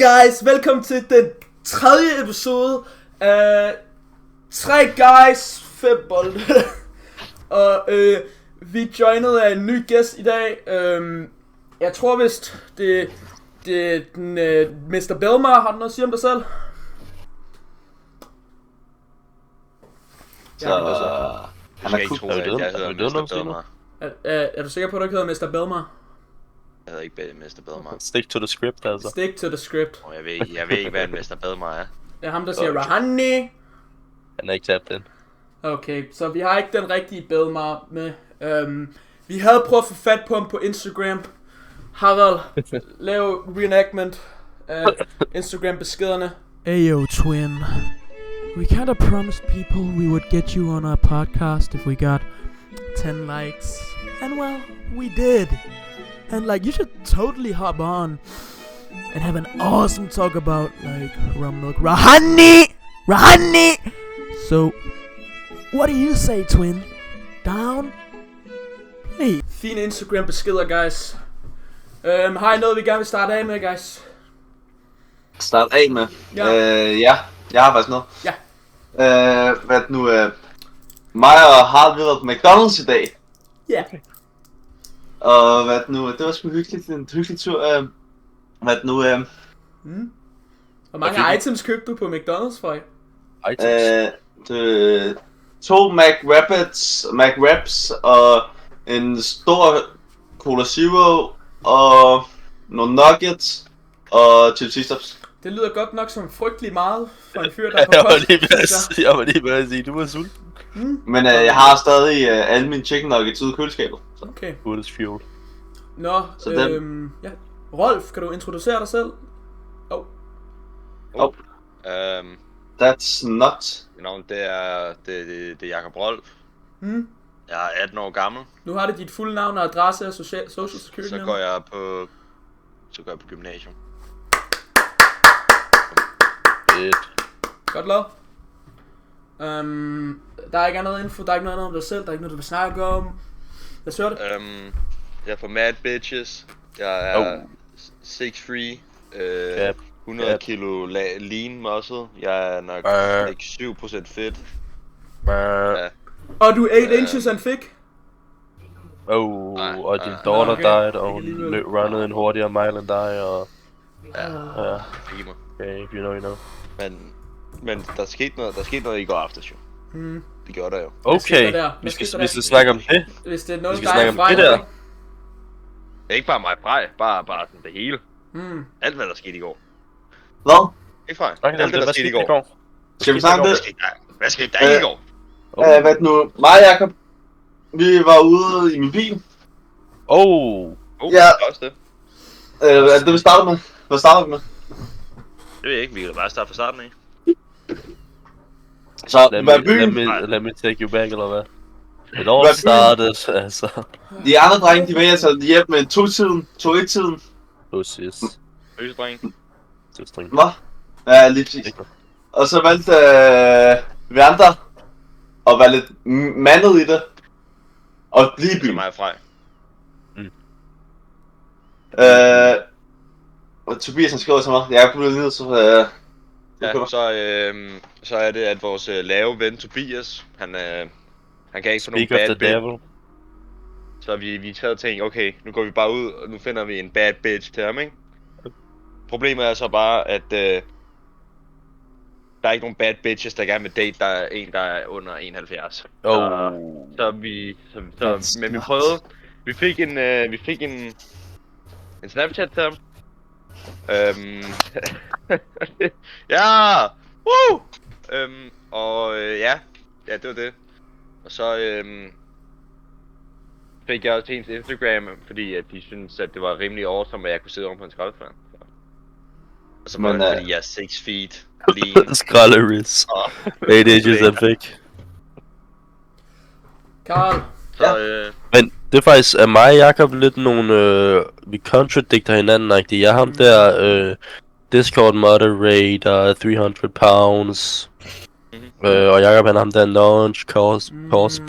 guys, velkommen til den tredje episode af 3 guys, 5 bolde. Og vi joinede af en ny gæst i dag. Jeg tror vist det er den Mr. Belmar. Har du noget at sige om dig selv? Så han er cool. Jeg hedder Mr. Belmar. Er du sikker på at du ikke hedder Mr. Belmar? Jeg hedder ikke Mr. Belmar. Stick to the script, altså. Stick to the script. Jeg ved ikke hvad en Mr. Belmar er. Det er ham der siger Rahani. Han er ikke tabt den. Okay, så vi har ikke den rigtige Belmar med. Vi havde prøvet at få fat på ham på Instagram. Harald, lav reenactment af Instagram beskederne. Ayo, twin. We kind of promised people we would get you on our podcast if we got 10 likes. And well, we did. And like, you should totally hop on and have an awesome talk about like rum milk Rahani! So, what do you say, twin? Down? Hey. Fine Instagram beskeder, guys. Har I noget, vi gerne vil starte af med, guys? Start af med? Ja. Ja, jeg har faktisk noget. Ja. Hvad nu, mig og Harald vi været på McDonald's i dag. Ja. Og hvad nu, det var sgu hyggeligt, en hyggelig tur. Hvad nu, Hvor mange items købte du på McDonald's for? items? 2 McWraps og en stor Cola Zero og nogle nuggets og chips stops. Det lyder godt nok som frygtelig meget for en fyr, der er på Jeg var lige ved at sige, du var sulten. Men jeg har stadig alle mine chicken nuggets ude i køleskabet. Så. Okay. Good as fuel. Nå, ja. Rolf, kan du introducere dig selv? That's not. Mit navn det er Jakob Rolf. Jeg er 18 år gammel. Nu har det dit fulde navn og adresse og social security. Så går jeg på gymnasium. Godt lov. Der er ikke andet info, der er ikke noget om dig selv, der er ikke noget du vil snakke om. Hvad søger det? Jeg er fra Mad Bitches. Jeg er 6'3", 100 kilo lean muscle. Jeg er nok ikke 7% fedt. Ja. Og du er 8 inches and thick? Og din daughter died, og hun runnede en hurtigere mile end dig, og... Ja. Okay, if you know, you know. Men der skete noget i går aftes jo. Det gjorde der jo. Okay, vi skal snakke om det. Hvis det er noget, Vi der skal er snakke om det der. Ikke bare mig Frej, bare sådan det hele. Alt hvad der skete i går. Hvad? Ikke Frej, Alt hvad der skete i går. Skal vi snakke om det? Hvad skete der i går? Hvad nu? Mig og Jakob, vi var ude i min bil. Ja. Det vi starter med. Hvad starter vi med? Det ved jeg ikke, vi kan bare starte fra starten af. Så, Let me take you back, eller hvad? It all started, altså. De andre drenge, de vælger sig hjem med 2-1-tiden. Pussies. Øsedreng. Hvad? Ja, lige præcis. Og så valgte vi andre at være lidt mandet i det. Og blive i Det er byen. mig Frej. Og Tobias han skrev til mig, jeg er blevet ned, så Så er det, at vores lave ven Tobias, han kan ikke få nogen Speak of bad the devil. Så vi havde tænkt, okay, nu går vi bare ud, og nu finder vi en bad bitch til ham, ikke? Problemet er så bare, at der er ikke nogen bad bitches, der gerne vil date, der er en, der er under 71. Men vi prøvede, vi fik en Snapchat til ham. Ja! Woo! Ja, det var det. Og så fik jeg også til hendes Instagram, fordi at de syntes, at det var rimelig awesome, at jeg kunne sidde oven på en skraldespand. Og så var det, fordi jeg er 6 feet lean. Skralderis. 8 inches and thick. Karl. Men det er faktisk af mig og Jakob lidt nogle, vi contradicter hinanden-agtigt. Jeg er ham der, Discord moderator, 300 pounds. Og Jakob han er ham der launch, course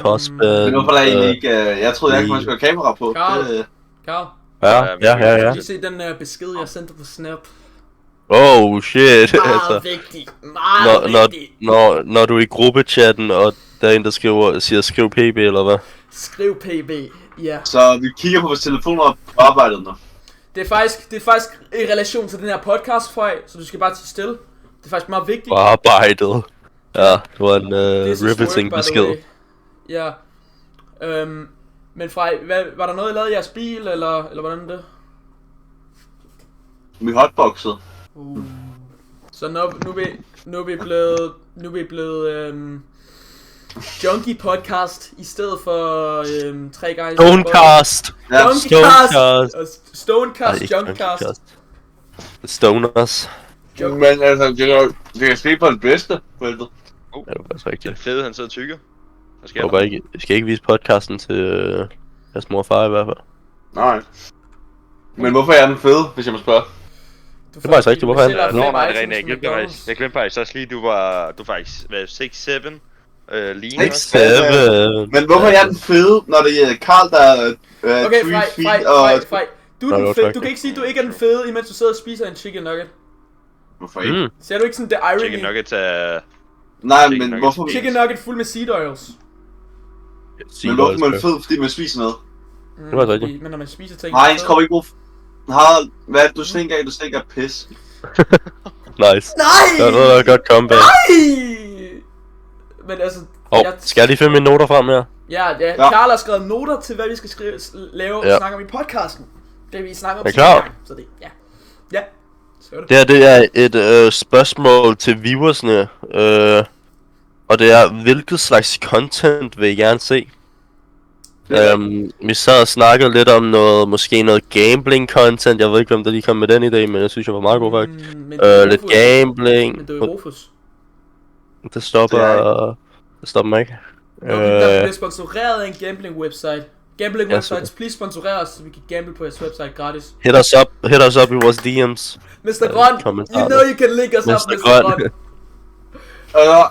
postman. Men hvorfor der egentlig ikke, jeg troede jeg ikke, man skulle have kamera på. Karl. Ja. Kan I se den besked, jeg sendte på Snap? Oh shit, Meget altså. vigtigt. Meget vigtigt. Når du er i gruppechatten, og der er en, der siger skriv PB, eller hvad? Skriv PB, ja. Så vi kigger på vores telefoner på arbejdet nu. Det er faktisk i relation til den her podcast, Frej, så du skal bare tage stille. Det er faktisk meget vigtigt. På arbejdet. Ja, det var en This is work, riveting by the besked. way. Ja. Men Frej, var der noget, I lavede i jeres bil, eller hvordan er det? Vi hotboxede. Så nu er vi blevet junkie podcast i stedet for 3 guys. Stonecast! Ja, Stonecast! Stonecast, ikke Junkcast. Stoners. men altså, det kan ske på det bedste, forældre. Ja, det var faktisk Den rigtigt. fede, han sidder og tykker. Hvad sker Jeg der? håber ikke, jeg skal ikke vise podcasten til jeres mor og far i hvert fald. Nej. Men hvorfor er den fed, hvis jeg må spørge? Det er faktisk rigtigt, hvorfor han- Nå, nej, det er rent. Jeg glemte faktisk også lige, du faktisk, hvad, 6-7? Lige Six, også. 6-7. Men hvorfor er den fed, når det er Karl, der er Okay, 3 Frej, feet og... du er Nå, det den var fede. tak. Du kan ikke sige, at du ikke er den fede, imens du sidder og spiser en chicken nugget. Hvorfor ikke? Ser du ikke sådan the Chicken irony? nuggets er... Nej, Chicken men nuggets. hvorfor... Chicken nugget fuld med seed oils. Men hvorfor er man fed, fordi man spiser noget? Det var rigtigt. Men når man spiser ting... Nej, så kommer ikke brug... Harald, hvad er det, du stinker af? Du stinker af pis. Nice. Nej! Det var et godt comeback. Men altså... Skal jeg lige finde mine noter frem her? Ja, Ja. Karl har skrevet noter til, hvad vi skal lave og Ja. snakke om i podcasten. Det vi snakker om Er I sidste klar? gang, så det, ja. Ja, så er det. Det her, det er et spørgsmål til viewersne. Og det er, hvilket slags content vil I gerne se? Vi sad og snakkede lidt om måske noget gambling content. Jeg ved ikke, hvem der lige kom med den idé, men jeg synes, jeg var meget god faktisk. Men det er Lidt Rufus. gambling. Men det er jo Rufus. Det stopper mig ikke. Der bliver sponsoreret af en gambling website. Gambling Ja, websites, super. please sponsor os, så vi kan gamble på jeres website gratis. Hit us up i vores DM's. Mr. Grøn, kommentarer. you know you can link us up, Mr. Mr. Grøn. Grøn.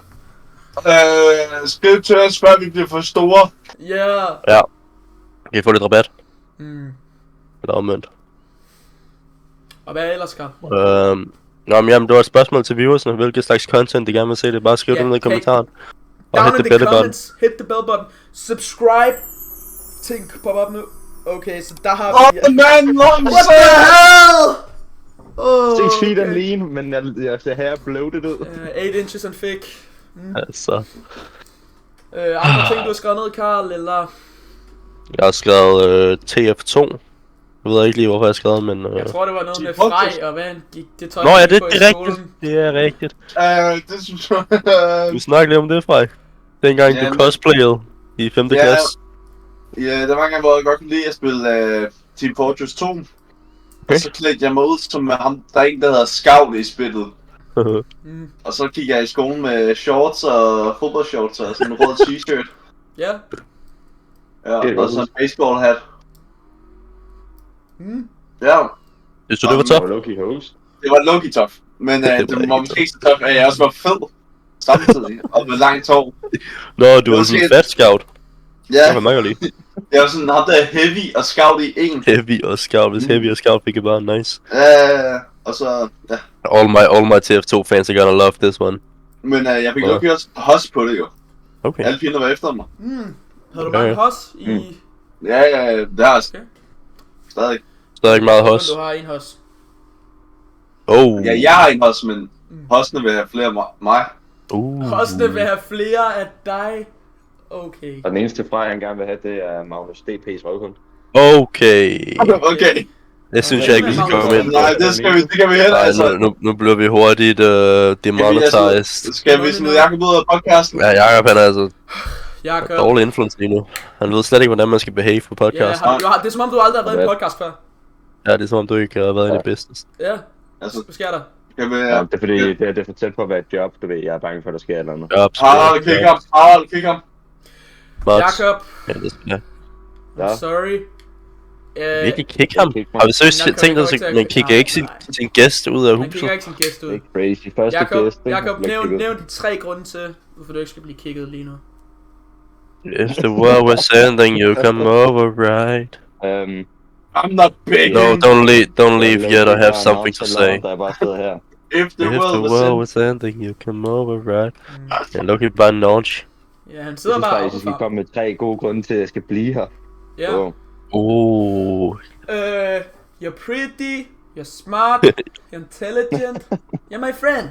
Skriv til os, før vi bliver for store. Ja. Ja. Kan I få lidt rabat? Mm. Eller omvendt. Og hvad ellers, Karl? Jamen, det var et spørgsmål til viewersne. Hvilket slags content de gerne vil se det. Bare skriv det ned i kommentaren. Og Down hit in the the bell button. comments, hit the bell button, subscribe. Ting pop op nu. Okay, så der har vi... Man, What the hell? Oh, 6 feet and okay. lean, men jeg ser her bloated ud. 8 inches and thick. Altså. Andre ting, du har skrevet ned, Karl, eller... Jeg har skrevet TF2. Jeg ved ikke lige, hvorfor jeg har skrevet, men... Jeg tror, det var noget med Fuck. Frej, og hvad han gik det tøj, Nå han ja, gik på i det er skolen. rigtigt. Det er rigtigt. det synes jeg... Du snakkede lidt om det, Frej. Dengang Jamen. du cosplayede i 5. Ja. klasse. Ja, der var en gang, hvor jeg godt kunne lide at spille Team Fortress 2. Og så klædte jeg mig ud som ham. Der er en, der hedder Scout i spillet. Og så gik jeg i skolen med shorts og fodboldshorts og sådan en rød t-shirt. Ja. Ja, og så en baseball hat. Ja, Synes du, det var top? Loki host. det var low-key tough. Men Det var det var ikke måske ikke så tough, at jeg også var fed. Samtidig, og med langt hår. Nå, du var var sådan en måske- fat scout. Det Ja, var meget godt lide. jeg var sådan ham der er heavy og scout i en. Heavy og scout. Hvis heavy og scout fik jeg bare nice. Og så, ja. All my TF2 fans are gonna love this one. Men jeg fik Ja. jo også hos på det jo. Okay. Alle pigerne var efter mig. Havde du Ja, mange ja. hos i... Ja, det har jeg Okay. stadig. Stadig meget hos. Du har en hos. Oh. Ja, jeg har en hos, men hossene vil have flere af mig. Hosene vil have flere af dig. Okay. Og den eneste fra, han gerne vil have, det er Magnus DP's røvhund. Okay. Okay. Det synes jeg ikke, vi skal komme ind på. Nej, det kan vi heller, Nej, altså. nu bliver vi hurtigt demonetized. Skal vi smide Jakob ud af podcasten? Ja, Jacob han er altså Jakob. dårlig influence lige nu. Han ved slet ikke, hvordan man skal behave på Ja, podcast. det er som om du aldrig har været i en podcast før. Ja, det er som om du ikke har været i det business. Ja. Altså, Hvad sker der? skal vi... Ja, det er fordi, det er for tæt på at være et job, du ved. Jeg er bange for, at der sker et eller andet. Ja, Harald, kig ham. Jakob. Ja, det skal jeg. Ja. Sorry. Virkelig kick ham. Har vi seriøst Jakob tænkt os, kommer ikke at man til at- kigger ikke sin gæst ud af Han huset? kigger ikke sin gæst ud. Det er crazy. Første gæst, ikke? Jakob, Bliver nævn kigget. de 3 grunde til, hvorfor du ikke skal blive kigget lige nu. If the world was ending, you come over right. I'm not begging. No, don't leave yet. I have something to say. Der bare sidder her. If the If the world world was was ending, you come over, right? Jeg lukker bare en launch. Ja, han Jeg sidder synes bare faktisk, at vi oppe kommer med 3 gode grunde til, at jeg skal blive her. Ja. You're pretty, you're smart, you're intelligent, you're my friend.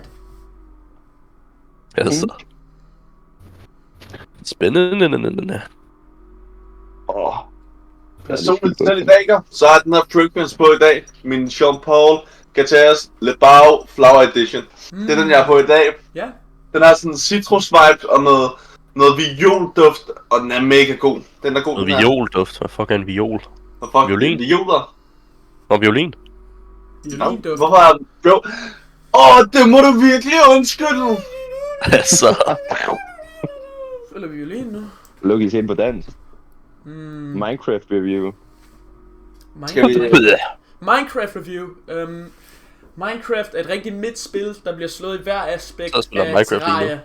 Altså. Spændende. personligt selv i dag, så har den her Frequency på i dag. Min Jean Paul Gattaz Le Bao Flower Edition. Det er den, jeg har på i dag. Ja. Den har sådan en citrus vibe og noget violduft, og den er mega god. Den er god. Noget violduft. Hvad fuck er en viol? Violin? Violer. Og violin? Violinduft. Hvorfor er den? Bro. Det må du virkelig undskylde. Altså. Eller violin nu. Lukkes ind på dans. Minecraft review. Minecraft review. Minecraft er et rigtig midtspil, der bliver slået i hver aspekt Så spiller af Minecraft lige nu. Terraria.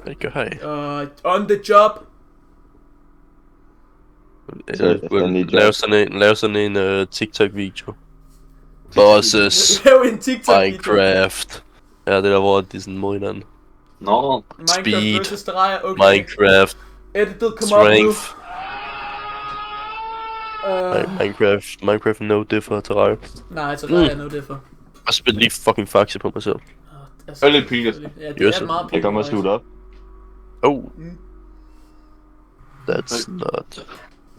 Det gør jeg. On the job. Lav sådan en TikTok-video. Bosses. Lav en TikTok-video. Minecraft. Ja, det der, hvor de sådan mod hinanden. Nå. Minecraft versus Terraria, okay. Minecraft. Edited, come up nu. Strength. Minecraft no differ Terraria. Nej, Terraria er noget derfor. Jeg spiller lige fucking faxe på mig selv. Det er lidt pinligt. Ja, det Yes. er meget Jeg pinligt. kommer og slutte op. Oh. That's not...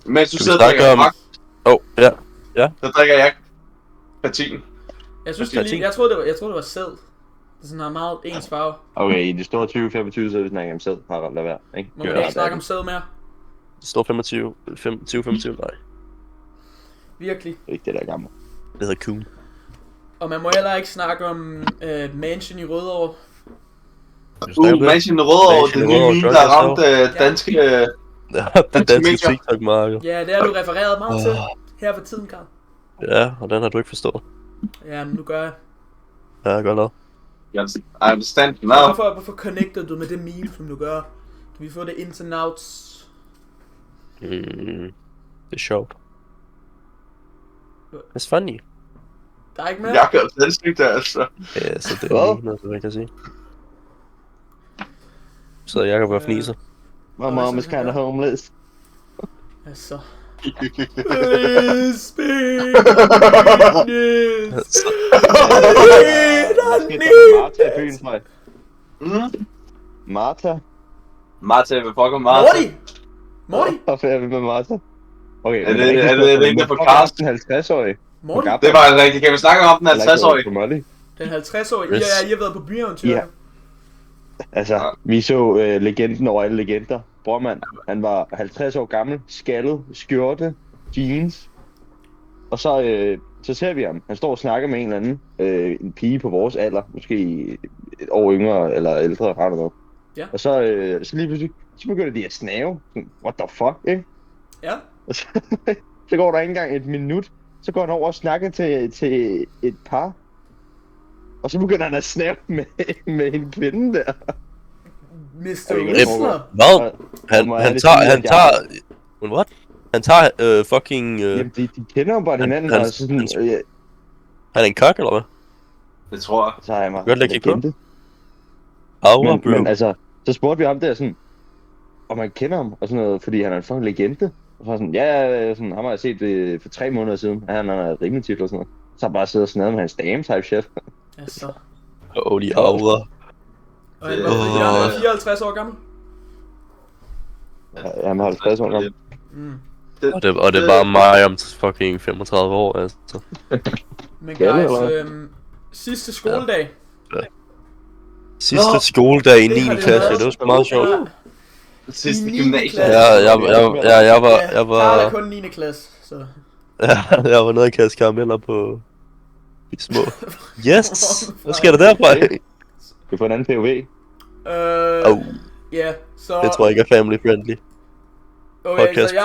Mens du Skal vi sidder og snakke drikker om- mak, Ja. så drikker jeg patin. Jeg synes, det er lige, jeg troede det var sæd. Det er sådan en meget ens farve. Okay, i det store 2025, så er vi snakker om sæd. Har lad være, ikke? Må vi ikke snakke om sæd mere? Det står 25, nej. Virkelig. Ikke det der gamle. Det hedder Coon. Og man må heller ikke snakke om Mansion i Rødovre. Mansion Rødovre, det nye meme, der har ramt danske... Ja, det danske TikTok-marked. Ja, det har du refereret meget til. Her for tiden, Karl. Ja, og den har du ikke forstået. Ja, men nu gør jeg. Ja, godt lavet. Yes, I understand now. Hvorfor connecter du med det meme, som du gør? Kan vi få det ins and outs? Det er sjovt. It's funny. Der er ikke mere? Jeg gør det der, altså. Ja, så det er lige noget, jeg kan sige. Så Jacob og fniser. My mom is kinda homeless. Altså. Please speak this. Martha i byen, tror jeg. Martha? Martha, hvad fuck er Martha? Morty? Hvorfor er vi med Martha? Okay, Er det ikke der på cast? Den 50-årige. Morty? Det var en rigtig. Kan vi snakke om den 50-årige? Den 50-årige? Ja, I har været på byeventyr. Ja. Altså, vi så legenden over alle legender. Brormand, han var 50 år gammel, skaldet, skjorte, jeans. Og så ser vi ham. Han står og snakker med en eller anden, en pige på vores alder, måske et år yngre eller ældre, har du noget. Ja. Og så lige pludselig, så begynder de at snave. What the fuck, ikke? Ja. Og så går der ikke engang et minut, så går han over og snakker til et par. Og så begynder han at snave med en kvinde der. Mr. Okay, Whistler. Hvad? What? Han tager fucking... Jamen, de kender jo bare hinanden, og sådan... Han er en kok, eller hvad? Det tror jeg. Så har jeg mig Godt lægge på. Men, men altså, så spurgte vi ham der sådan... Om man kender ham, og sådan noget, fordi han er en fucking legende. Og så var sådan, ja, sådan, ham har jeg set for 3 måneder siden. Han har rimelig titel og sådan noget. Så har bare siddet og snadet med hans dame-type chef. Ja, så. Holy aura. Og han var 54 år gammel. Ja, han var 50 år gammel. Og det er bare mig om fucking 35 år, altså. Men guys, sidste skoledag. Sidste skoledag i 9. klasse, det var sgu meget sjovt. Sidste gymnasium. Ja, jeg var... Karl er kun 9. klasse, så... Ja, jeg var nede og kaste karameller på... de små. Yes! Hvad sker der derfra? Vi får en anden POV. Ja, så... Det tror jeg ikke er family friendly. Okay, Podcast så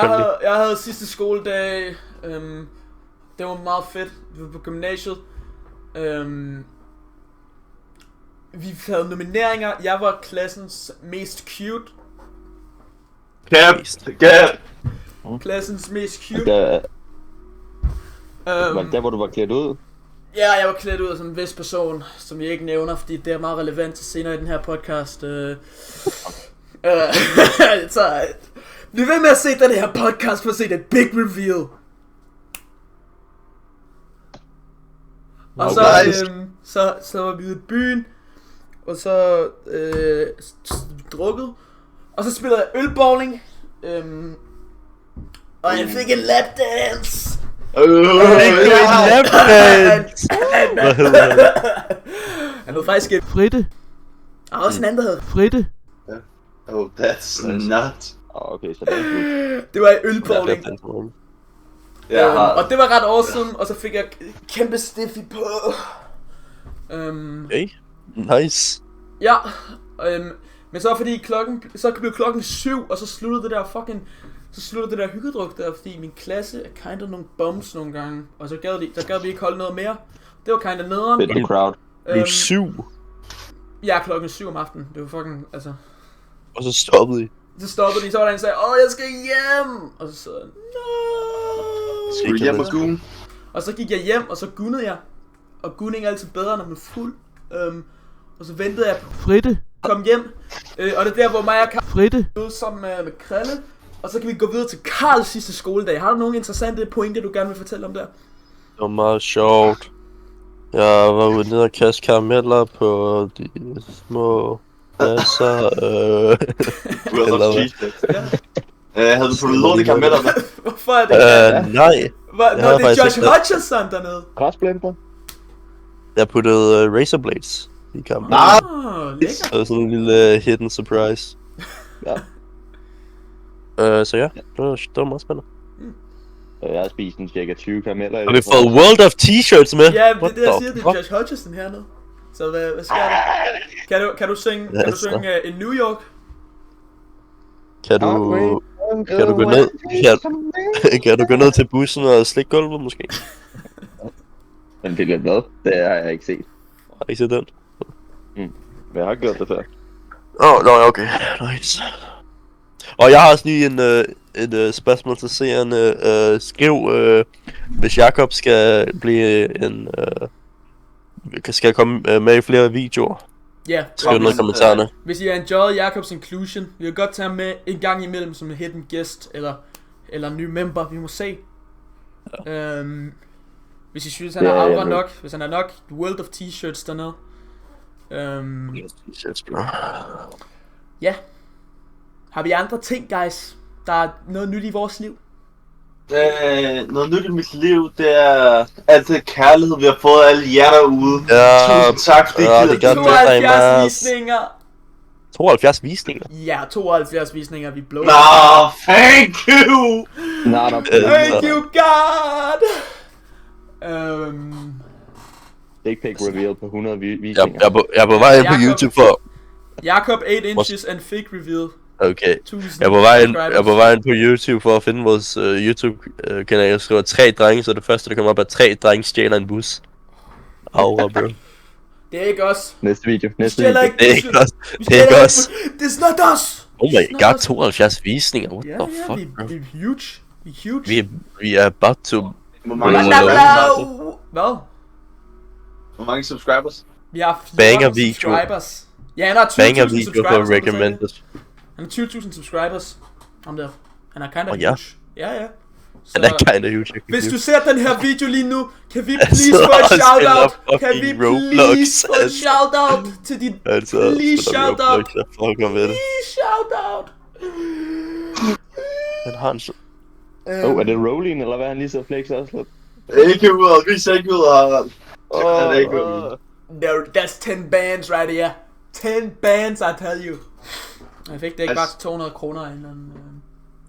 jeg havde sidste skoledag, det var meget fedt, vi var på gymnasiet, vi havde nomineringer, jeg var klassens mest cute. Cap. Klassens mest cute. Var det der, hvor du var klædt ud? Ja, jeg var klædt ud som en vis person, som jeg ikke nævner, fordi det er meget relevant til senere i den her podcast. Så bliv ved med at se den her podcast for at se det big reveal. Og så var vi ude i byen, og så drukket, og så spillede jeg ølbowling, og jeg fik en lapdance. Han hed faktisk et Fritte. og også en anden, der hed Fritte. Oh, that's not. Okay, så det er slut. det var i ølbowling. Og det var ret awesome, og så fik jeg kæmpe stiffy på. Okay, nice. Ja, men så fordi så blev klokken 7, og så sluttede det der hyggedruk der, fordi min klasse er kinda nogle bums nogle gange, og så gad vi ikke holde noget mere. Det var kinda nederen. Bit crowd. Du 7. Ja, klokken 7 om aftenen. Det var fucking, altså. Og så stoppede I. Så stoppede de, så var der en, der sagde, jeg skal hjem! Og så sagde no! Skal du hjem og goon? Og så gik jeg hjem, og så gunnede jeg. Og gunning er altid bedre, når man er fuld. Og så ventede jeg på Fritte. kom hjem. Og det er der, hvor mig og Karl Fritte. ud sammen med Krille. Og så kan vi gå videre til Karls sidste skoledag. Har du nogle interessante pointer, du gerne vil fortælle om der? Det var meget sjovt. Jeg var ude nede og kaste karameller på de små pladser. Havde du fået lånt karameller med? Hvorfor er det? Nej. Nå, det er Josh Hutcherson dernede. Græsblender. Jeg puttede Razor Blades i kampen. Lækker. Så sådan en lille hidden surprise. Ja. Så ja, det var meget spændende. Jeg har spist en cirka 20 karameller. Har vi fået World of T-shirts med? Ja, det er det, jeg siger, det er Josh Hutcherson hernede. Så hvad sker der? Kan du synge in New York? Kan du gå ned? Kan du gå ned til bussen og slikke gulvet måske? Men det er lidt hvad? Det har jeg ikke set. Har I set den? Men jeg har gjort det før. Nå, okay. Nice. Og jeg har også lige et spørgsmål til seerne. Skriv, hvis Jakob skal blive skal komme med i flere videoer. Ja. Skriv noget i kommentarerne. Hvis I har enjoyed Jakobs inclusion, vi vil godt tage ham med en gang imellem som en hidden guest eller en ny member, vi må se. Hvis I synes han er aura nok, hvis han er nok World of T-shirts dernede. Ja. Har vi andre ting, guys? Der er noget nyt i vores liv. Noget nyt i mit liv, det er alt det kærlighed, vi har fået alle jer derude. Ja, tusind tak, fordi I gider. 72 visninger. 72 visninger? Ja, 72 visninger, vi blå. Thank you! Thank you, God! Dick pic reveal på 100 visninger. Jeg er på vej ind på YouTube for... Jakob 8 inches and fake reveal. Okay, jeg er på vej ind på YouTube for at finde vores YouTube-kanal. Jeg skriver 3 drenge, så det første der kommer op er 3 drenge stjæler en bus. Aura, bro. Det er ikke os. Næste video. Det er ikke os. Det er ikke os. It's not us. Oh my god, 72 visninger. What the fuck, bro? Vi er huge. Vi er huge. Vi er about to... Hvad? Hvor mange subscribers? Vi har 400 subscribers. Ja, han har 20.000 subscribers. Recommended. Han har 20.000 subscribers. Ham der. Han er kinda huge. Ja. Han er kinda huge. Hvis du ser den her video lige nu, kan vi please få et shoutout? Kan vi please få et shoutout til dit... Please shoutout. Please shoutout. Han har en... er det Rolling, eller hvad han lige så flexer også lidt? Ikke ud, vis ikke ud, Harald. That's 10 bands right here. 10 bands, I tell you. Jeg fik det ikke bare til 200 kroner eller en...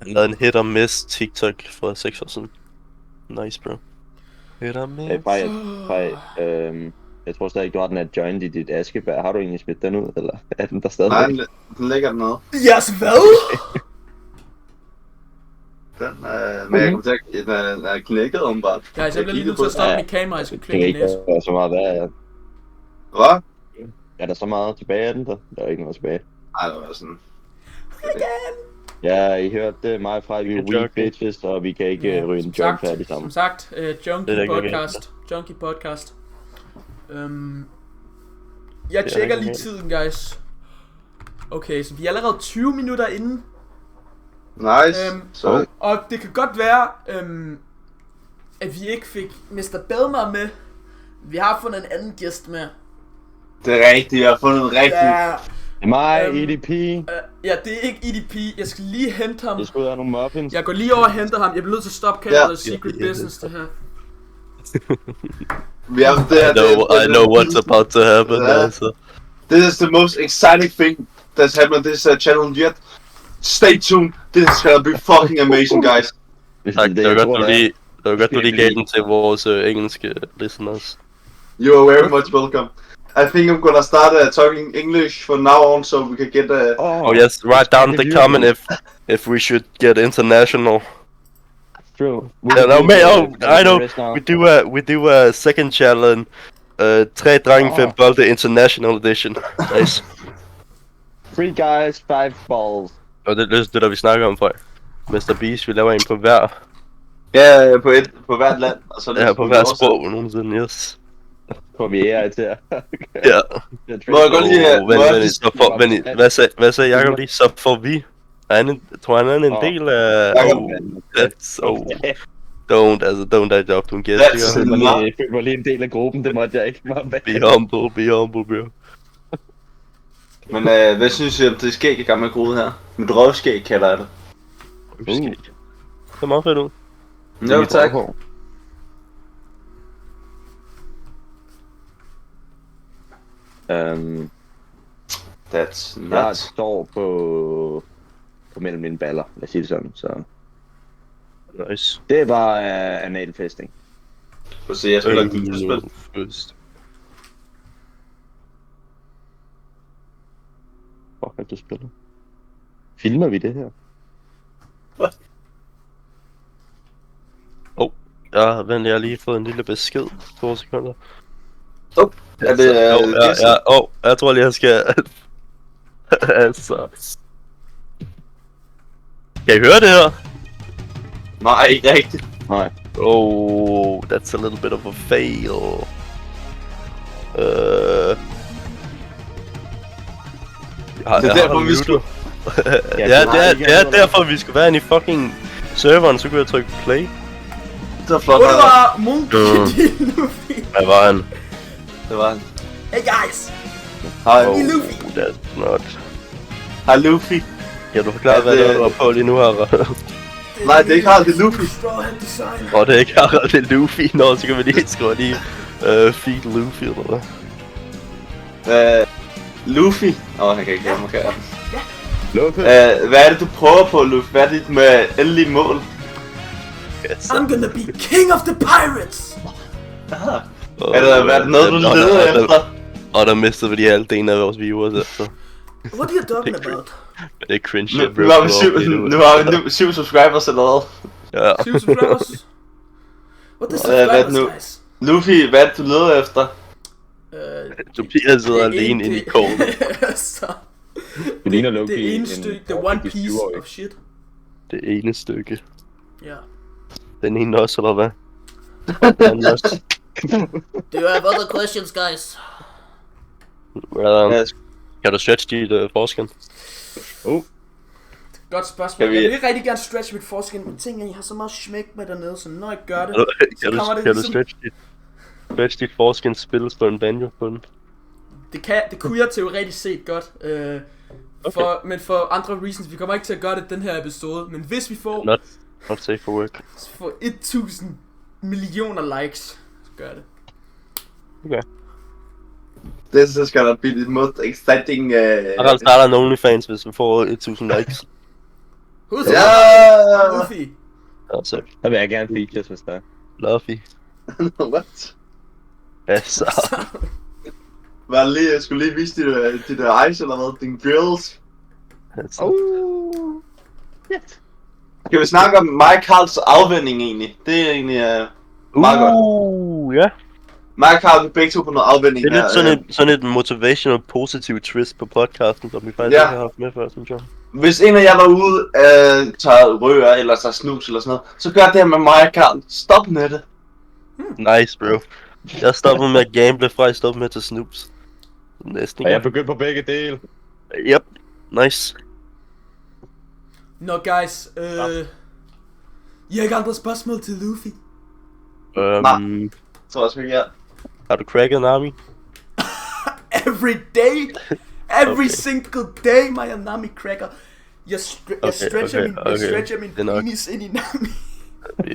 Han lavede en hit or miss TikTok for 6 år siden. Nice, bro. Hit or miss. Jeg tror stadig ikke, du har den her joint i dit askebær. Har du egentlig smidt den ud, eller er den der stadig? Nej, den ligger dernede. Yes, hvad? Men jeg kunne tænke, den er knækket åbenbart. Ja, jeg bliver lige nødt til at stoppe mit kamera, jeg skal klikke i næse. Det er ikke så meget værd, ja. Hvad? Er der så meget tilbage af den der? Der er ikke noget tilbage. Ej, det var sådan... Igen! Ja, I hørte mig fra, vi er Junkie. weak bitches, og vi kan ikke ryge en joint færdig Som sammen. sagt, Det er Junkie ikke Podcast. Junkie Podcast. Jeg tjekker lige tiden, guys. Okay, så vi er allerede 20 minutter inde. Nice. Så Og det kan godt være, at vi ikke fik Mr. Bedmar med. Vi har fundet en anden gæst med. det er rigtigt, jeg har fundet en rigtig. Ja, Det er mig, Øhm, EDP. ja, det er ikke EDP. Jeg skal lige hente ham. Jeg skal ud af nogle muffins. Jeg går lige over og henter ham. Jeg bliver nødt til at stoppe kameraet. Secret business, det her. Vi har det her. I know what's about to happen, Yeah. altså. This is the most exciting thing that's happened on this channel yet. Stay tuned. This is gonna be fucking amazing, guys. Tak, det var godt, du lige gav den til vores engelske listeners. You are very much welcome. I think I'm gonna start talking English from now on, so we can get Oh yes, write down in the comment if we should get international. True. Yeah, no, I know. We do a second challenge. 3 drenge, 5 bolde international edition. Nice. 3 guys, 5 balls. Og det er det, der vi snakker om, Frej. Mr. Beast, vi laver en på hver. Ja, på hvert land. Og så Ja, på hver sprog nogensinde, yes. Får vi ære til at... Ja. Må jeg godt lige... Hvad sagde Jacob lige? Så får vi... Tror han er en del af... Don't that job, du en gæst, That's ikke? Jeg følte mig lige en del af gruppen, det måtte jeg ikke. Be humble, bro. Men hvad synes I om det skæg i gamle grude her? Mit røvskæg kalder jeg det. Det ser meget fedt ud. Jo, tak. That's Jeg nuts. står på mellem mine baller, lad os sige det sådan, så... Nice. Det var analfesting. Få se, jeg spiller computerspil. Først. Fuck, at du spiller. Filmer vi det her? Vent, jeg har lige fået en lille besked. 2 sekunder. Er det... Jeg tror lige, jeg skal... altså... Kan I høre det her? Nej, ikke rigtigt. Nej. Oh, that's a little bit of a fail. Det er derfor, vi skulle... Ja, det er derfor, vi skulle være inde i fucking serveren, så kunne jeg trykke play. Det var flot. Det var Monkey Luffy. Hvad var han? Det var han. Hey guys. Hej. Luffy. That's not... Hej Luffy. Kan du forklare, hvad det var på lige nu, Harald? Nej, det er ikke Harald, det er Luffy. Straw Hat Design. Det er ikke Harald, det er Luffy. Nå, så kan vi lige skrive lige... feed Luffy, eller hvad? Luffy. Han kan ikke høre mig, kan jeg? Luffy. Hvad er det, du prøver på, Luffy? Hvad er dit med endelige mål? Yes. I'm gonna be king of the pirates. Er det noget, du leder efter? Og der mistede vi lige halvdelen af vores viewers efter. What are you talking about? Det er cringe, bro. Nu har vi 7 subscribers eller hvad? Ja. 7 subscribers. What the Hvad er det subscribers, nu? guys? Luffy, hvad er det, du leder efter? Tobias sidder alene inde i kålen. Så Det ligner Loki. det ene stykke, the one piece of shit. Det ene stykke. Ja. Den ene også, eller hvad? Den også. Do you have other questions, guys? Kan du stretch dit foreskin? Godt spørgsmål. Kan vi- Jeg vil rigtig gerne stretch mit foreskin, men ting er, I har så meget smæk med dernede, så når jeg gør det, Kan kommer det du ligesom- stretch dit foreskin spilles på en banjo på den? det kunne jeg teoretisk set godt. Men for andre reasons, vi kommer ikke til at gøre det den her episode, men hvis vi får Not safe for work. 1000 millioner likes, så gør jeg det. Okay. This is gonna be the most exciting... Harald starter en OnlyFans, hvis vi får 1000 likes. Husk Ja! Luffy. Altså, Der vil jeg gerne features, hvis der er. Luffy. What? Altså. Jeg skulle lige vise dit eyes eller hvad? Dine grills. Altså. Skal vi snakke om mig og Karls afvending egentlig? Det er egentlig meget godt. Ja. Mig og Carl, vi begge to på noget afvending Det er her. lidt sådan et motivational positiv twist på podcasten, som vi faktisk ikke har haft med før, synes jeg. Hvis en af jer derude tager rører eller tager snus eller sådan noget, så gør det her med mig og Carl. Stop med det. Nice, bro. Jeg stoppede med at gamble fra, jeg stoppede med at tage snoops. Næsten Og jeg er ikke. begyndt på begge dele. Yep. Nice. Nå, guys. I har ikke andre spørgsmål til Luffy? Så også ikke, ja. Har du cracket en army? Every day. Every single day, my Nami cracker. Jeg stretcher min penis ind i Nami.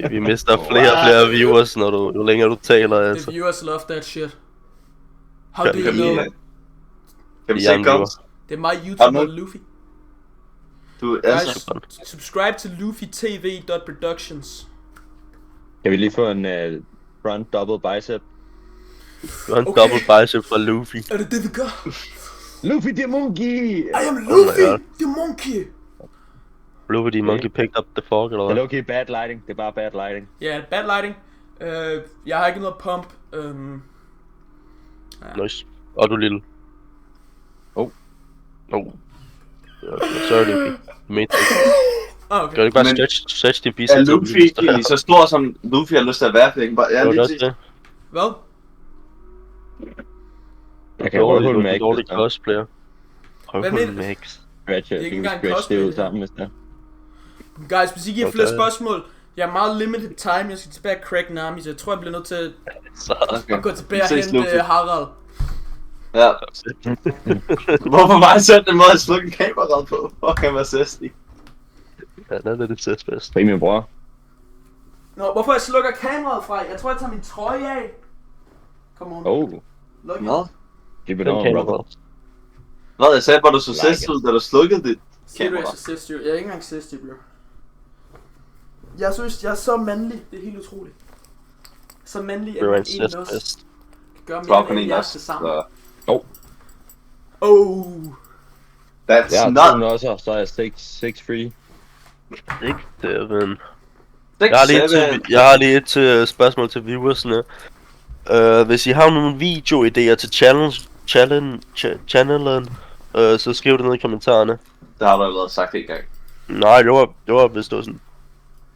Vi mister flere og flere viewers, jo længere du taler, altså. The viewers love that shit. How do you know? Kan vi se kom? Det er mig, YouTuber Luffy. Du Guys, subscribe til LuffyTV.productions. Kan vi lige få en front double bicep? Du har en double bicep fra Luffy. Er det det, vi gør? Luffy the monkey! I am Luffy, the monkey! Luffy the monkey picked up the fork, eller hvad? Det er okay, bad lighting. Det er bare bad lighting. Ja, bad lighting. Jeg har ikke noget pump. Nice. Og du lille. Oh. Sorry, Luffy. Mente ikke. Okay. Gør det ikke bare Men- stretch din biceps? Er Luffy egentlig så stor, som Luffy har lyst til at være? For ikke bare, ja, Det var lige også præcis. det. Hvad? Jeg kan godt holde med dårlig cosplayer. Hvad mener du? Max. Scratch, Det er jeg ikke kan engang scratch det cosplay, ud det her. sammen, hvis det er. Guys, hvis I giver flere spørgsmål, jeg er meget limited time, jeg skal tilbage og crack Nami, så jeg tror jeg bliver nødt til Okay. at gå tilbage og Ses, hente Luffy. Harald. Ja. Hvorfor var det sådan en måde at slukke en kameraet på? Fuck, han var sæstig. Ja, den er det sæt bedst. Fri min bror. Nå, hvorfor jeg slukker kameraet fra? Jeg tror jeg tager min trøje af. Kom on. Oh, Luk Hvad? keep it Den on, kamera. brother. Hvad, jeg sagde bare, du så sæstig ud, da du slukkede dit Siger du, jeg er kamera. så sensitiv? Jeg er ikke engang sensitiv, bro. Jeg synes, jeg er så mandlig. Det er helt utroligt. Så mandlig, Du er at en en sæt af os bedst. kan gøre mere Falcon end en jer også. til sammen. Så, Oh. that's Jeg har not... 2 også, så er jeg 6 free. Ikke det, men... Six, seven. Jeg har lige et spørgsmål til viewersne. Hvis I har nogle videoidéer til channelen, så skriv det ned i kommentarerne. Det har du allerede sagt en gang. Nej, det var hvis det var sådan...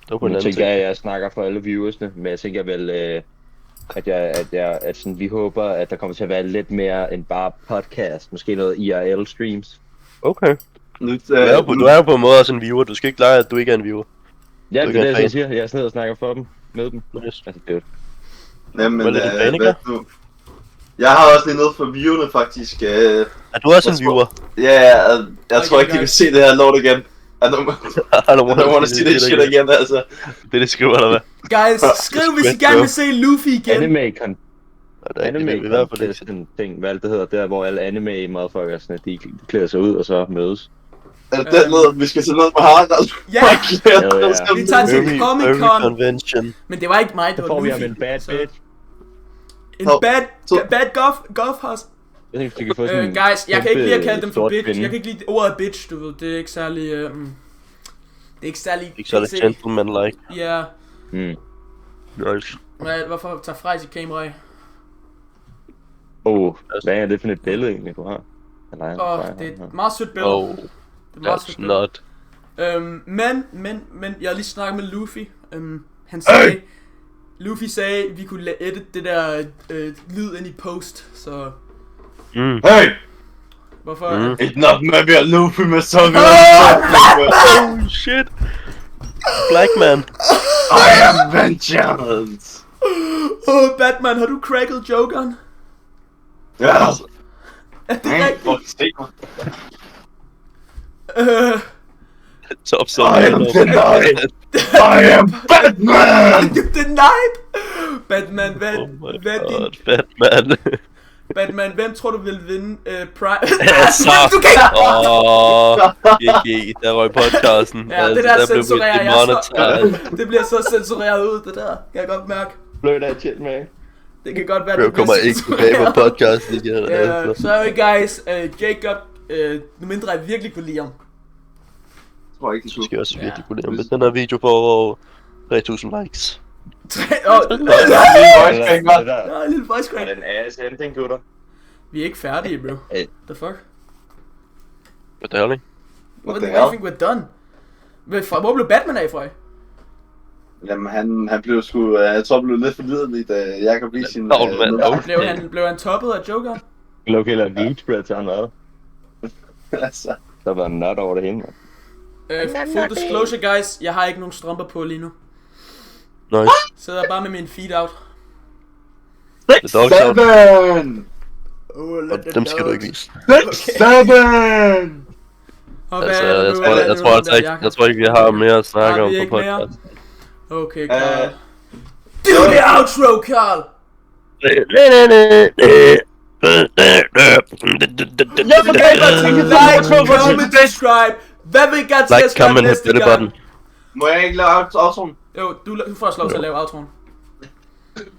Det var på en Nu anden tænker ting. jeg, at jeg snakker for alle viewersne, men jeg tænker vel, at sådan, vi håber, at der kommer til at være lidt mere end bare podcast. Måske noget IRL streams. Okay. Nu, Du er jo på en måde også en viewer. Du skal ikke lege, at du ikke er en viewer. Ja, Du det kan er det, fan. jeg siger. Jeg er sådan og snakker for dem. Med dem. Nice. Altså, det er Jamen, Hvad er det, Danica? hvad du... Jeg har også lige noget for viewerne faktisk. Er du også en Jeg tror- viewer? Jeg tror ikke, de vil se det her lort igen. I don't wanna see this shit igen, altså. Det det skriver, eller hvad? Guys, skriv hvis I gerne vil se Luffy igen. anime Der er ikke det, i hvert fald ikke. sådan ting, hvad alt det hedder, der hvor alle anime motherfuckersne, de klæder sig ud og så mødes. Er det den måde, vi skal til noget med Harald? Ja, vi tager til Comic Con. Convention. Men det var ikke mig, det Så var får vi ham Luffy. en bad så- bitch. En Hov, bad golf house. Jeg synes, vi kan få sådan en Guys, jeg kan ikke lide at kalde dem for sort bitch. kvinde. Jeg kan ikke lide ordet bitch, du ved. Det er ikke særlig... det er ikke særlig... Ikke så er det gentleman-like. Ja. Mm. Nice. Hvorfor tager Frejs i kameraet? Hvad er det for et billede egentlig, du har? Eller, Det er et meget sødt billede. Oh, Det er meget that's sødt billede. not. Men, jeg har lige snakket med Luffy. Han sagde... Luffy sagde, vi kunne edit det der lyd ind i post, så... Hey! Hvorfor? Ikke nok med, at vi har Luffy med sådan Oh shit. Black man. I am vengeance! Batman, har du cracket Jokeren? Ja! Er det rigtigt? Fuck, se mig. Top så. I am denied! I am Batman! You denied! Batman, Oh my god, Batman. Batman, hvem tror du vil vinde Prime? Altså. Du kan ikke! GG, der røg podcasten. Ja, det der blev vi censurerer jeg så. demonetized. Det bliver så censureret ud, det der. Kan jeg godt mærke. Blød af chill, man. Det kan godt være, Bro, det bliver kommer ikke tilbage på censureret. podcasten igen. Sorry guys, Jacob, nu mindre jeg virkelig kunne lide ham. Jeg tror ikke, de Så skulle. skal jeg også virkelig kunne lide. Hvis den her video får over 3000 likes. En lille voice crack. Er den ass ending, gutter? Vi er ikke færdige, bro. The fuck? What the hell, ikke? What the hell? I think we're done. Hvor blev Batman af, Frøj? Jamen, han blev sgu... jeg tror, han blev lidt for lidelig, da Jacob viste sin... Blev han toppet af Jokeren? Loki eller Leech spread til han hvad? Altså... Der var en nat over det hele, man. Full disclosure, guys. Jeg har ikke nogen strømper på lige nu. Nice. Sidder bare med min feet out. The dog's out. 7! Og dem skal du ikke vise. 7! Altså, jeg tror ikke, vi har mere at snakke om på podcast. Okay, Carl. Do the outro, Carl! Like, comment, subscribe. Hvad vil I gerne til at snakke næste gang? Må jeg ikke lave outroen? Jo, du får også lov til at lave outroen.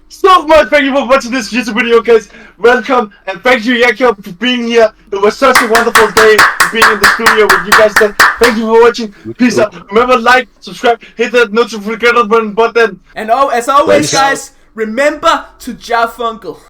So much thank you for watching this YouTube video, guys. Welcome and thank you, Jacob, for being here. It was such a wonderful day being in the studio with you guys. Thank you for watching. Peace out. Remember, like, subscribe, hit that notification button. And as always, guys, remember to Jarfunkel.